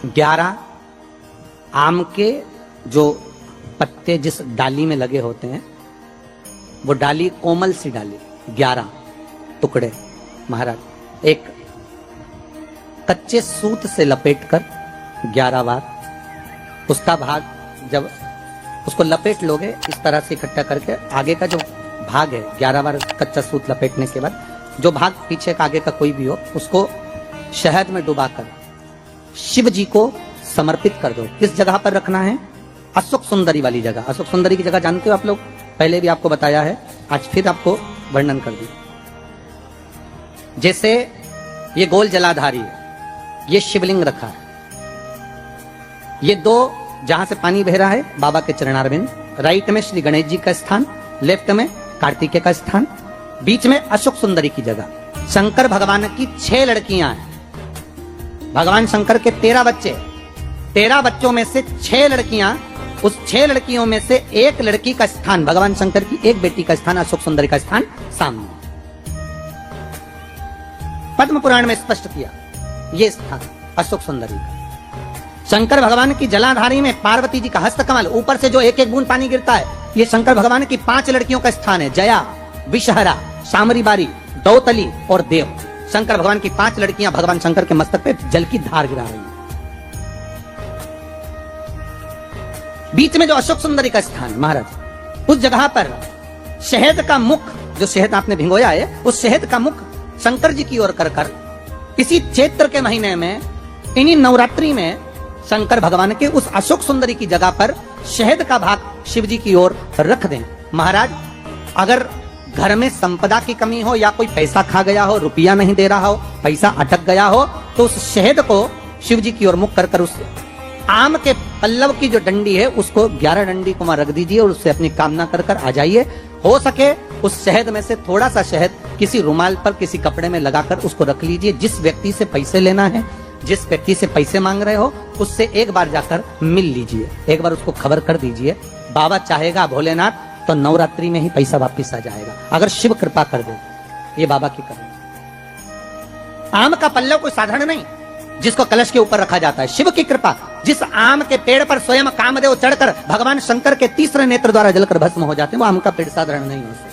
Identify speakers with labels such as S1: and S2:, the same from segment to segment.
S1: 11 आम के जो पत्ते जिस डाली में लगे होते हैं, वो डाली कोमल सी डाली, 11 टुकड़े महाराज एक कच्चे सूत से लपेटकर 11 बार उसका भाग, जब उसको लपेट लोगे इस तरह से इकट्ठा करके, आगे का जो भाग है 11 बार कच्चा सूत लपेटने के बाद जो भाग पीछे का आगे का कोई भी हो, उसको शहद में डुबाकर शिव जी को समर्पित कर दो। किस जगह पर रखना है? अशोक सुंदरी वाली जगह। अशोक सुंदरी की जगह जानते हो आप लोग, पहले भी आपको बताया है, आज फिर आपको वर्णन कर दी। जैसे ये गोल जलाधारी है, ये शिवलिंग रखा है, ये दो जहां से पानी बह रहा है बाबा के चरणारविंद, राइट में श्री गणेश जी का स्थान, लेफ्ट में कार्तिकेय का स्थान, बीच में अशोक सुंदरी की जगह। शंकर भगवान की 6 लड़कियां हैं। भगवान शंकर के 13 बच्चे, 13 बच्चों में से 6 लड़कियां, उस 6 लड़कियों में से एक लड़की का स्थान, भगवान शंकर की एक बेटी का स्थान, अशोक सुंदरी का स्थान सामने पद्म पुराण में स्पष्ट किया। ये स्थान अशोक सुंदरी का। शंकर भगवान की जलाधारी में पार्वती जी का हस्तकमल, ऊपर से जो एक एक बूंद पानी गिरता है, ये शंकर भगवान की 5 लड़कियों का स्थान है, जया, विषहरा, सामरीबारी, दौतली और देव। शंकर भगवान की 5 लड़कियां भगवान शंकर के मस्तक पे जल की धार गिरा रही हैं। बीच में जो अशोक सुंदरी का स्थान महाराज, उस जगह पर शहद का मुख, जो शहद आपने भिगोया है, उस शहद का मुख शंकर जी की ओर कर कर इसी चैत्र के महीने में, इन्हीं नवरात्रि में शंकर भगवान के उस अशोक सुंदरी की जगह पर शहद का भाग शिव जी की ओर रख दें। महाराज अगर घर में संपदा की कमी हो या कोई पैसा खा गया हो, रुपया नहीं दे रहा हो, पैसा अटक गया हो, तो उस शहद को शिव जी की ओर मुख कर कर उस आम के पल्लव की जो डंडी है उसको 11 डंडी को वहां रख दीजिए और उससे अपनी कामना कर कर आ जाइए। हो सके उस शहद में से थोड़ा सा शहद किसी रुमाल पर, किसी कपड़े में लगाकर उसको रख लीजिए। जिस व्यक्ति से पैसे लेना है, जिस व्यक्ति से पैसे मांग रहे हो, उससे एक बार जाकर मिल लीजिए, एक बार उसको खबर कर दीजिए। बाबा चाहेगा भोलेनाथ तो नवरात्रि में ही पैसा वापस आ जाएगा, अगर शिव कृपा कर दे। ये बाबा की कृपा। आम का पल्लव कोई साधारण नहीं जिसको कलश के ऊपर रखा जाता है, शिव की कृपा। जिस आम के पेड़ पर स्वयं कामदेव चढ़कर भगवान शंकर के तीसरे नेत्र द्वारा जलकर भस्म हो जाते हैं, वो आम का पेड़ साधारण नहीं हो सकता,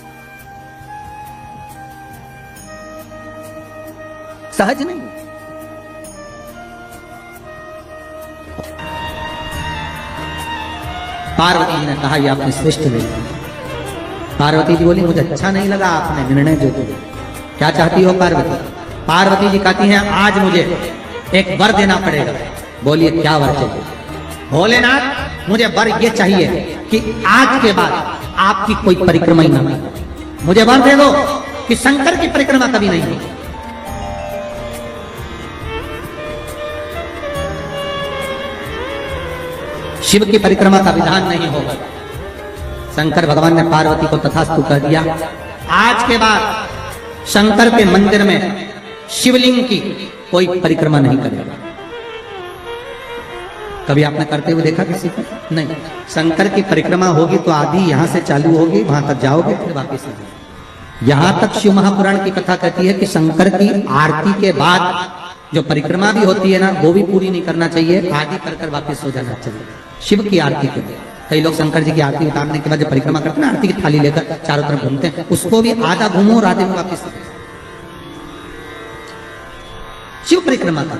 S1: सहज नहीं। पार्वती जी ने कहा ये आपने श्रेष्ठ निर्णय। पार्वती जी बोली मुझे अच्छा नहीं लगा आपने निर्णय जो दिया। क्या चाहती हो पार्वती? पार्वती जी कहती हैं आज मुझे एक वर देना पड़ेगा। बोलिए क्या वर चाहिए? भोलेनाथ मुझे वर ये चाहिए कि आज के बाद आपकी कोई परिक्रमा ही ना हो। मुझे वर दे दो कि शंकर की परिक्रमा कभी नहीं होगी। शिव की परिक्रमा का विधान नहीं होगा। शंकर भगवान ने पार्वती को तथास्तु कह दिया। आज के बाद शंकर के मंदिर में शिवलिंग की कोई परिक्रमा नहीं करेगा। कभी आपने करते हुए देखा किसी को? नहीं। शंकर की परिक्रमा होगी तो आधी यहां से चालू होगी, वहां तक जाओगे फिर वापस आ जाओगे। यहां तक शिव महापुराण की कथा कहती है कि शंकर की आरती के बाद जो परिक्रमा भी होती है ना, वो भी पूरी नहीं करना चाहिए, आदि कर कर वापस हो जाना चाहिए। शिव की आरती के लिए कई लोग शंकर जी की आरती उतारने के बाद जब परिक्रमा करते हैं ना, आरती की थाली लेकर चारों तरफ घूमते हैं, उसको भी आधा घूमो और आधे में वापस। शिव परिक्रमा का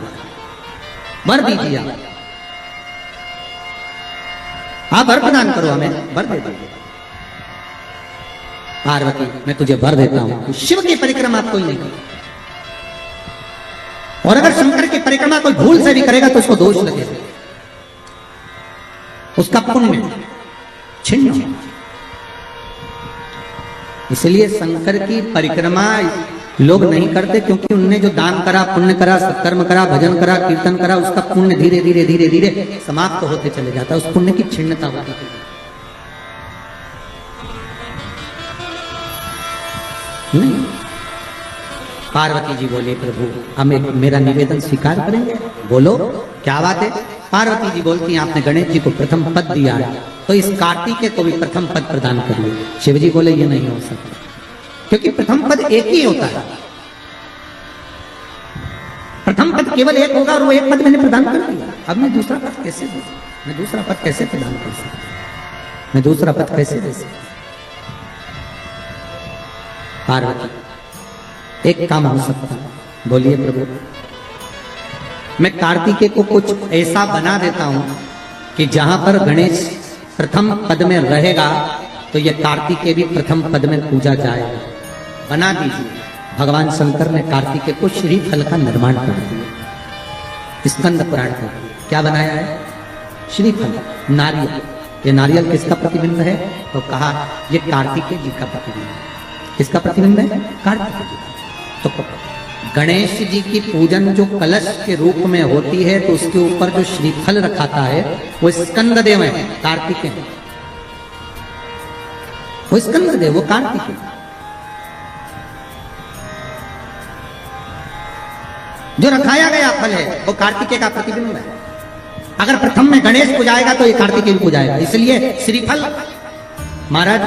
S1: वर दीजिए, आप वर प्रदान करो, हमें वर दे दीजिए। पार्वती मैं तुझे वर देता हूं, शिव की परिक्रमा कोई नहीं करे, और अगर शंकर की परिक्रमा कोई भूल से भी करेगा तो उसको दोष लगेगा, उसका पुण्य छिन्न हो। इसलिए शंकर की परिक्रमा लोग नहीं करते क्योंकि उनने जो दान करा, पुण्य करा, सत्कर्म करा, भजन करा, कीर्तन करा, उसका पुण्य धीरे धीरे धीरे धीरे समाप्त होते चले जाता है, उस पुण्य की छिन्नता होती है। नहीं। पार्वती जी बोले प्रभु हम एक मेरा निवेदन स्वीकार करेंगे। बोलो क्या बात है? पार्वती जी बोलती हैं आपने गणेश जी को प्रथम पद दिया है तो इस कार्तिकेय को भी प्रथम पद प्रदान करिए। शिव जी बोले ये नहीं हो सकता क्योंकि प्रथम पद एक ही होता है। प्रथम पद केवल एक होगा और वो एक पद मैंने प्रदान कर दिया। अब मैं दूसरा पद कैसे दूं? मैं दूसरा पद कैसे प्रदान कर सकता? मैं दूसरा पद कैसे दे सकता? पार्वती, एक काम हो सकता, बोलिए प्रभु। मैं कार्तिकेय को कुछ ऐसा बना देता हूं कि जहां पर गणेश प्रथम पद में रहेगा तो यह कार्तिकेय भी प्रथम पद में पूजा जाएगा। बना दीजिए। भगवान शंकर ने कार्तिकेय को श्रीफल का निर्माण कर दिया। स्कंद पुराण का क्या बनाया है? श्रीफल, नारियल। ये नारियल किसका प्रतिबिंब है? तो कहा ये कार्तिकेय जी का प्रतिबिंब है। किसका प्रतिबिंब है? कार्तिकेय जी का। तो गणेश जी की पूजन जो कलश के रूप में होती है तो उसके ऊपर जो श्रीफल रखाता है वो स्कंद देव है, कार्तिकेय है। वो स्कंद देव, वो कार्तिकेय। जो रखाया गया फल है वो कार्तिकेय का प्रतिबिंब है। अगर प्रथम में गणेश पूजाएगा तो ये कार्तिकेय पूजाएगा। इसलिए श्रीफल, महाराज,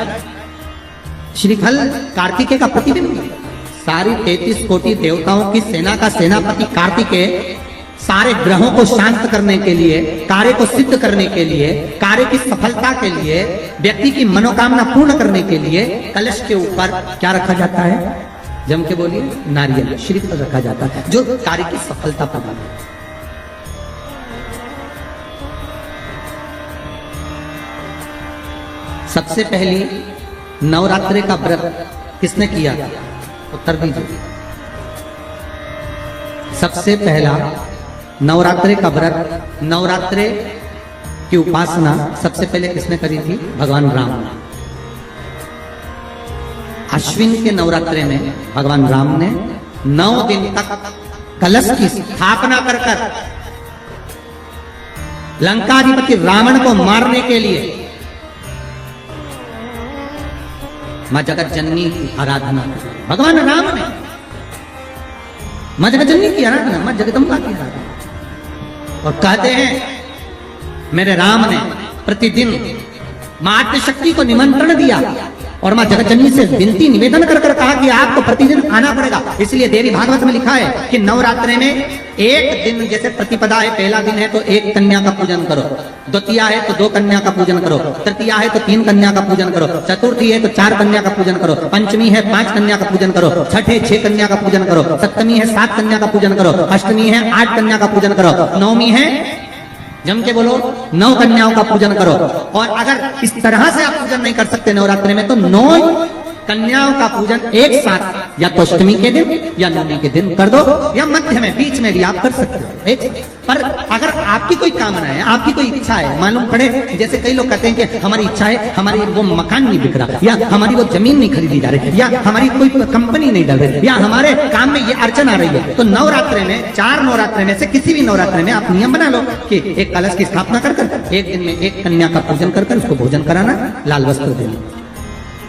S1: श्रीफल कार्तिकेय का प्रतिबिंब है। सारी 33 कोटि देवताओं की सेना का सेनापति कार्तिकेय सारे ग्रहों को शांत करने के लिए, कार्य को सिद्ध करने के लिए, कार्य की सफलता के लिए, व्यक्ति की मनोकामना पूर्ण करने के लिए कलश के ऊपर क्या रखा जाता है? जम के बोलिए, नारियल, श्रीफल रखा जाता है जो कार्य की सफलता प्रदान करता है। सबसे पहली नवरात्रि का व्रत किसने किया था? उत्तर दीजिए। सबसे पहला नवरात्रि का व्रत, नवरात्रि की उपासना सबसे पहले किसने करी थी? भगवान राम ने। अश्विन के नवरात्रि में भगवान राम ने 9 दिन तक कलश की स्थापना कर लंकाधिपति रावण को मारने के लिए मां जगत जननी की आराधना की। भगवान राम ने मां जगत जननी की आराधना, मां जगदम्बा की आराधना। और कहते हैं मेरे राम ने प्रतिदिन मां आद्यशक्ति को निमंत्रण दिया और मां जगत जननी से विनती निवेदन कर कहा कि आपको प्रतिदिन आना पड़ेगा। इसलिए देवी भागवत में लिखा है कि नवरात्रि में एक दिन, जैसे प्रतिपदा है, पहला दिन है तो 1 कन्या का पूजन करो, द्वितीया है तो 2 कन्या का पूजन करो, तृतीया है तो 3 कन्या का पूजन करो, चतुर्थी है तो 4 कन्या का पूजन करो, पंचमी है 5 कन्या का पूजन करो, छठ है 6 कन्या का पूजन करो, सप्तमी है 7 कन्या का पूजन करो, अष्टमी है 8 कन्या का पूजन करो, नवमी है, जम के बोलो, 9 कन्याओं का पूजन करो। और अगर इस तरह से आप पूजन नहीं कर सकते नवरात्रि में तो 9 कन्याओं का पूजन एक साथ, या तो अष्टमी के दिन या नवमी के दिन कर दो, या मध्य में, बीच में भी आप कर सकते हो एक। पर अगर आपकी कोई कामना है, आपकी कोई इच्छा है, मालूम पड़े, जैसे कई लोग कहते हैं कि हमारी इच्छा है, हमारी वो मकान नहीं बिक रहा, या हमारी वो जमीन नहीं खरीदी जा रही, या हमारी कोई कंपनी नहीं डल रही, या हमारे काम में ये अड़चन आ रही है, तो नवरात्रि में, 4 नवरात्रि में से किसी भी नवरात्रि में आप नियम बना लो कि एक कलश की स्थापना कर एक दिन में 1 कन्या का पूजन कर उसको भोजन कराना, लाल वस्त्र देना,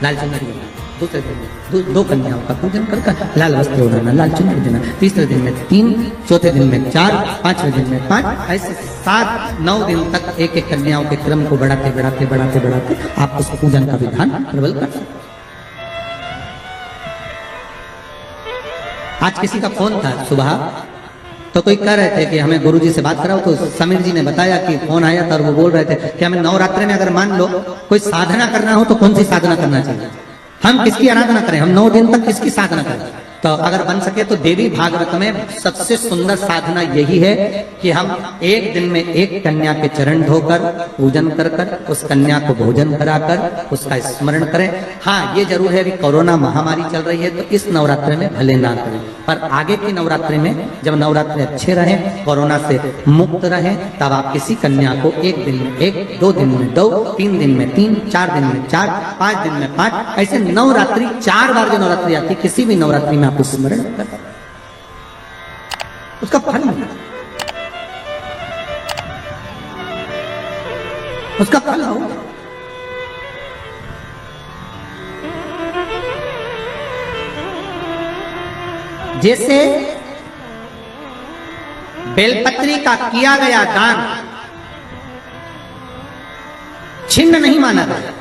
S1: लाल चुनरी देना, दूसरे दिन में 2 कन्याओं का पूजन कर लाल वस्त्र ओढ़ाना, लाल चुनरी देना, तीसरे दिन में 3, चौथे दिन में 4, 5वें दिन में 5, ऐसे 7-9 दिन तक एक कन्याओं के क्रम को बढ़ाते बढ़ाते बढ़ाते बढ़ाते आप उस पूजन का विधान प्रबल कर सकते। आज किसी का फोन था सुबह, तो कोई कह रहे थे कि हमें गुरुजी से बात कराओ, तो समीर जी ने बताया कि फोन आया था और वो बोल रहे थे कि हमें नवरात्रि में अगर मान लो कोई साधना करना हो तो कौन सी साधना करना चाहिए, हम किसकी आराधना करें, हम 9 दिन तक किसकी साधना करें। तो अगर बन सके तो देवी भागवत में सबसे सुंदर साधना यही है कि हम एक दिन में 1 कन्या के चरण धोकर पूजन कर उस कन्या को भोजन कराकर उसका स्मरण करें। हाँ, ये जरूर है कि कोरोना महामारी चल रही है तो इस नवरात्रि में भले ना करें, पर आगे की नवरात्रि में जब नवरात्रि अच्छे रहे, कोरोना से मुक्त रहे, तब आप किसी कन्या को 1 दिन में 1, 2 दिन में 2, 3 दिन में 3, 4 दिन में 4, 5 दिन में 5, ऐसे नवरात्रि 4 बार जो नवरात्रि आती है किसी भी नवरात्रि में आप स्मरण कर उसका फल मिलता, उसका फल हो। जैसे बेलपत्री का किया गया दान छिन्न नहीं माना गया।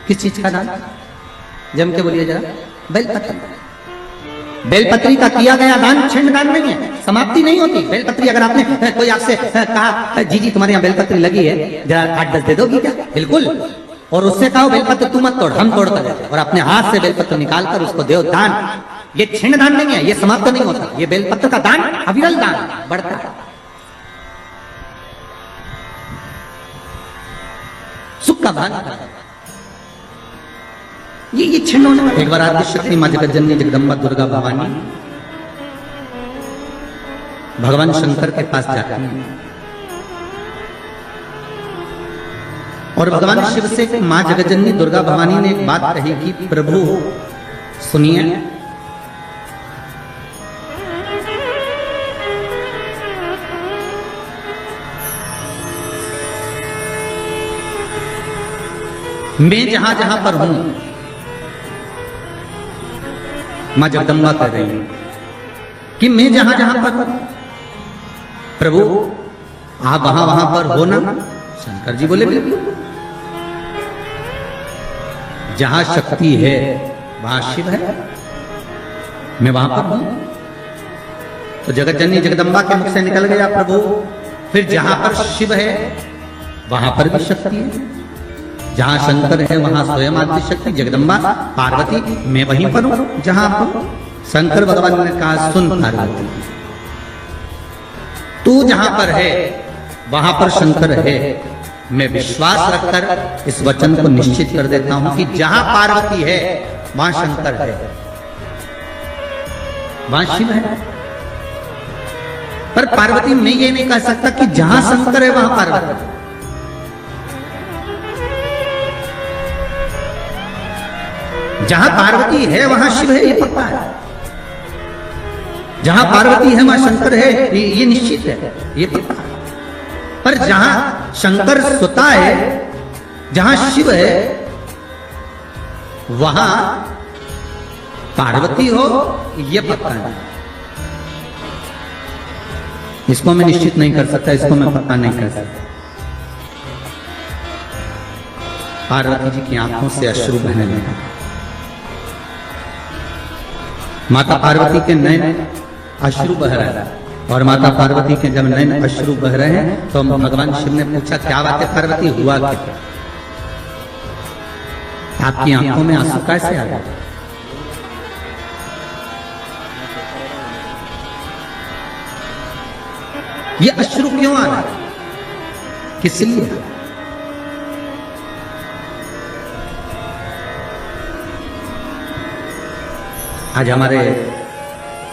S1: किस चीज का दान? जम के बोलिए जरा। बेलपत्र, बेलपत्री का किया गया दान छिन्न दान नहीं है, समाप्ति नहीं होती। बेलपत्री अगर आपने कोई आपसे कहा जी तुम्हारे यहाँ बेलपत्री लगी है, जरा 8-10 दे दोगी क्या? बिल्कुल। और उससे कहो बेलपत्र तू मत तोड़, हम तोड़ कर देते, और अपने हाथ से बेलपत्र निकालकर उसको दो दान। ये छिन्न दान नहीं है, ये समाप्त नहीं होता। ये बेलपत्र का दान अविरल दान बढ़ता है, सुख का भान। ये छिन्न होने वाला। एक बार आदि शक्ति मां जगत जननी जगदम्बा दुर्गा भवानी भगवान शंकर के पास जाती है और भगवान शिव से मां जगत जननी दुर्गा भवानी ने एक बात कही कि प्रभु सुनिए, मैं जहां जहां पर हूं, मां जगदम्बा कह रही हूं कि मैं जहां जहां पर हूं, प्रभु आप वहां वहां पर हो ना? शंकर जी बोले बिल्कुल। जहां शक्ति है वहां शिव है, मैं वहां पर हूं। तो जगत जननी जगदम्बा के मुख से निकल गया प्रभु, फिर जहां पर शिव है वहां पर भी शक्ति है, जहां शंकर है वहां स्वयं आदि शक्ति जगदम्बा पार्वती, मैं वहीं पर हूं जहां आप। शंकर भगवान ने कहा सुन पार्वती, तू जहां पर है वहां पर शंकर है। मैं विश्वास रखकर इस वचन को निश्चित कर देता हूं कि जहां पार्वती है वहां शंकर है, वहां शिव है। पर पार्वती मैं ये नहीं कह सकता कि जहां शंकर है वहां पार्वती है। जहां पार्वती है वहां शिव है, ये पक्का है। जहां पार्वती है वहां शंकर है, ये निश्चित है, ये पक्का है। पर जहां शंकर स्वता है, जहां शिव है, वहां पार्वती हो, ये पक्का है। इसको मैं निश्चित नहीं कर सकता, इसको मैं पक्का नहीं कर सकता। पार्वती जी की आंखों से अश्रु बहने लगे। माता पार्वती के नयन अश्रु बह रहे हैं, और माता पार्वती के जब नयन अश्रु बह रहे हैं तो भगवान शिव ने पूछा क्या बात है पार्वती, हुआ क्या? आपकी आंखों में आंसू कैसे आ गए? ये अश्रु क्यों आ रहा है, किस लिए? आज हमारे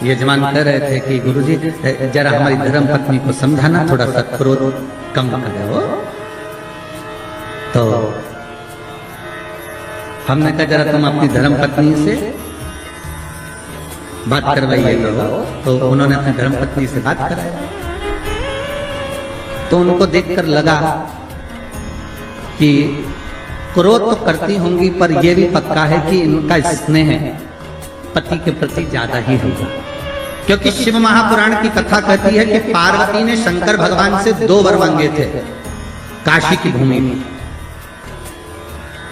S1: यजमान कह रहे थे कि गुरुजी जरा हमारी धर्म पत्नी को समझाना, थोड़ा सा क्रोध कम करे वो। तो हमने कहा जरा तुम अपनी धर्म पत्नी से बात करवाइए। तो उन्होंने अपनी धर्म पत्नी से बात कराई, तो उनको देखकर लगा कि क्रोध तो करती होंगी पर यह भी पक्का है कि इनका स्नेह पति के प्रति ज्यादा ही होगा। क्योंकि शिव महापुराण की कथा कहती है कि पार्वती ने शंकर भगवान से 2 वर मांगे थे काशी की भूमि में।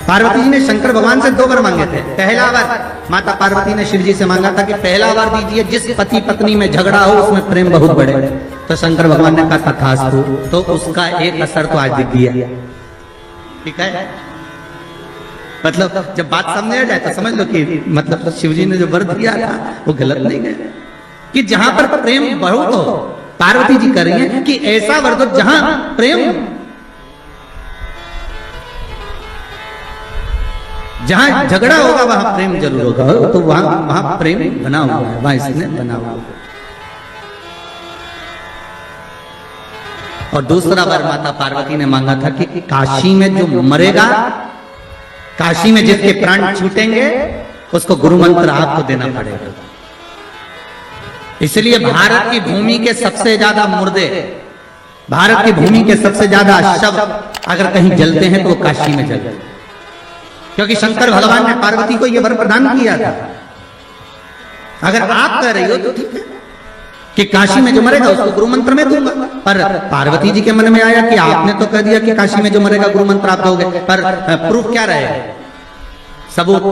S1: पार्वती जी ने शंकर भगवान से 2 वर मांगे थे। पहला वर माता पार्वती ने शिव जी से मांगा था कि पहला वर दीजिए जिस पति पत्नी में झगड़ा हो उसमें प्रेम बहुत बढ़े। तो शंकर भगवान ने कहा तथास्तु। तो उसका एक असर तो आज दिख गया। ठीक है, मतलब जब बात सामने आ जाए तो समझ लो कि मतलब शिव जी ने जो वर दिया था वो गलत नहीं है, कि जहां पर प्रेम बहुत हो, पार्वती जी कर रही है कि ऐसा वर दो जहां प्रेम, जहां झगड़ा होगा वहां प्रेम जरूर होगा। तो वहां प्रेम बना हुआ है, वहां इसने बना हुआ है। और दूसरा वर माता पार्वती ने मांगा था कि काशी में जो मरेगा, काशी में जिसके प्राण छूटेंगे उसको गुरु मंत्र आपको देना पड़ेगा। इसलिए भारत की भूमि के सबसे ज्यादा मुर्दे, भारत की भूमि के सबसे ज्यादा शव अगर कहीं जलते हैं तो वो काशी में जलते हैं। क्योंकि शंकर भगवान ने पार्वती को यह वर प्रदान किया था। अगर आप कह रही हो तो ठीक है कि काशी में जो मरेगा उसको गुरु मंत्र में दूंगा, पर पार्वती जी के मन में आया कि आपने तो कह दिया कि काशी में जो मरेगा गुरु मंत्र आप दोगे, पर प्रूफ क्या रहेगा? सबूत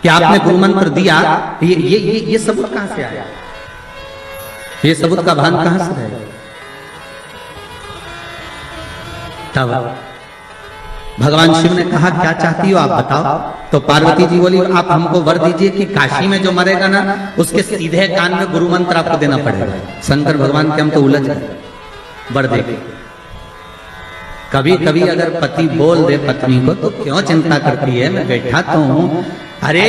S1: कि आपने गुरु मंत्र दिया, ये सबूत कहां से आया? ये सबूत का भान कहां से है? तब भगवान शिव ने कहा क्या चाहती हो आप बताओ। तो पार्वती जी बोली आप हमको वर दीजिए कि काशी में जो मरेगा ना उसके सीधे कान में गुरु मंत्र आपको देना पड़ेगा। शंकर भगवान के हम तो उलझ गए, वर देके। कभी कभी अगर पति बोल दे पत्नी को तो क्यों चिंता करती है, मैं बैठा तो हूं, अरे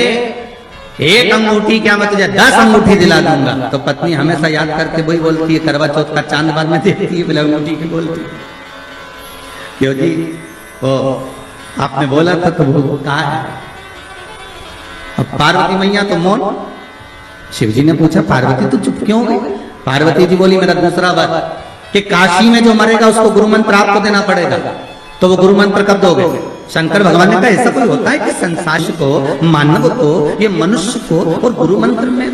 S1: एक अंगूठी क्या मैं तुझे 10 अंगूठी दिला दूंगा। तो पत्नी हमेशा याद करके वही बोलती है, करवा चौथ का चांद बाद में देखती है, बोला अंगूठी की बोलती है। क्यों जी वो आपने बोला था तो वो कहा है। अब पार्वती मैया तो मौन। शिव जी ने पूछा पार्वती तू चुप क्यों गई? पार्वती जी बोली मेरा दूसरा वर कि काशी में जो मरेगा उसको गुरु मंत्र आपको देना पड़ेगा। तो वो गुरु मंत्र कब दोगे? शंकर भगवान ने कहा ऐसा कोई होता है कि संसार को, मानव को, ये मनुष्य को और गुरु मंत्र में,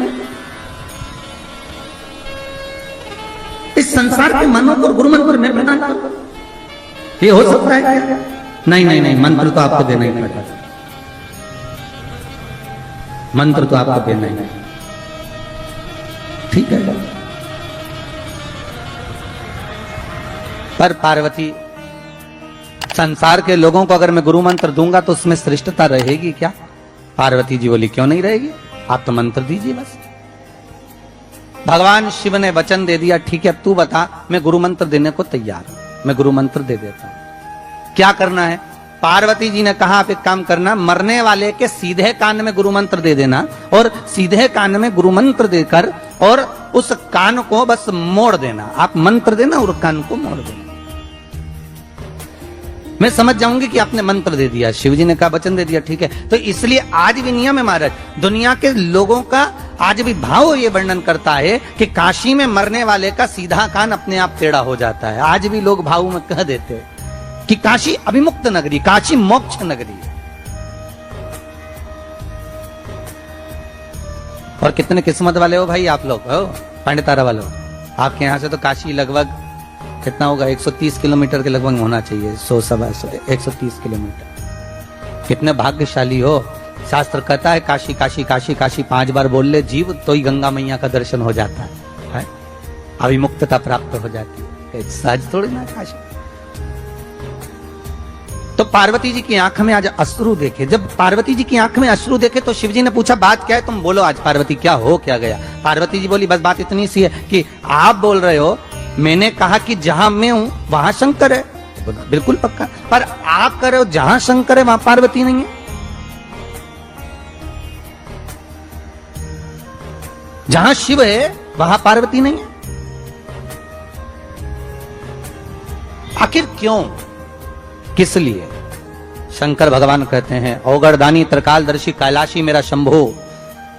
S1: इस संसार के मानव को गुरु मंत्र में प्रदान करो, ये हो सकता है क्या? नहीं नहीं नहीं, मंत्र तो आपको देना ही पड़ेगा, मंत्र तो आपको देना ही, ठीक है। पर पार्वती संसार के लोगों को अगर मैं गुरु मंत्र दूंगा तो उसमें श्रेष्ठता रहेगी क्या? पार्वती जी बोली क्यों नहीं रहेगी, आप तो मंत्र दीजिए बस। भगवान शिव ने वचन दे दिया ठीक है अब तू बता, मैं गुरु मंत्र देने को तैयार हूं, मैं गुरु मंत्र दे देता हूं। क्या करना है? पार्वती जी ने कहा आप एक काम करना, मरने वाले के सीधे कान में गुरु मंत्र दे देना और सीधे कान में गुरु मंत्र देकर और उस कान को बस मोड़ देना। आप मंत्र देना और कान को मोड़ देना, मैं समझ जाऊंगी कि आपने मंत्र दे दिया। शिव जी ने कहा वचन दे दिया ठीक है। तो इसलिए आज भी नियम है महाराज, दुनिया के लोगों का आज भी भाव ये वर्णन करता है कि काशी में मरने वाले का सीधा कान अपने आप टेढ़ा हो जाता है। आज भी लोग भाव में कह देते हैं कि काशी अभिमुक्त नगरी, काशी मोक्ष नगरी। और कितने किस्मत वाले हो भाई आप लोग, हो पंडितारा वालों, आपके यहां से तो काशी लगभग कितना होगा, 130 किलोमीटर के लगभग होना चाहिए, 130 किलोमीटर। कितने भाग्यशाली हो। शास्त्र कहता है काशी काशी काशी काशी 5 बार बोल ले जीव तो ही गंगा मैया का दर्शन हो जाता है, अभिमुक्तता प्राप्त हो जाती है, सहज थोड़ी ना काशी। तो पार्वती जी की आंख में आज अश्रु देखे। जब पार्वती जी की आंख में अश्रु देखे तो शिव जी ने पूछा बात क्या है, तुम बोलो आज पार्वती क्या हो क्या गया। पार्वती जी बोली बस बात इतनी सी है कि आप बोल रहे हो, मैंने कहा कि जहां मैं हूं वहां शंकर है, बिल्कुल पक्का, पर आप कह रहे हो जहां शंकर है वहां पार्वती नहीं है। जहां शिव है वहां पार्वती नहीं है, आखिर क्यों, किस लिए? शंकर भगवान कहते हैं ओगढ़दानी त्रिकालदर्शी कैलाशी मेरा शंभो,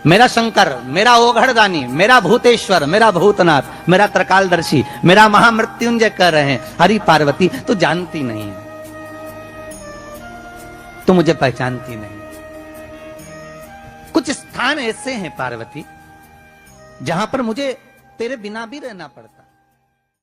S1: मेरा शंकर, मेरा ओघड़दानी, मेरा भूतेश्वर, मेरा भूतनाथ, मेरा त्रिकालदर्शी, मेरा महामृत्युंजय कह रहे हैं। हरि पार्वती तू जानती नहीं है, तू मुझे पहचानती नहीं। कुछ स्थान ऐसे हैं पार्वती जहां पर मुझे तेरे बिना भी रहना पड़ता।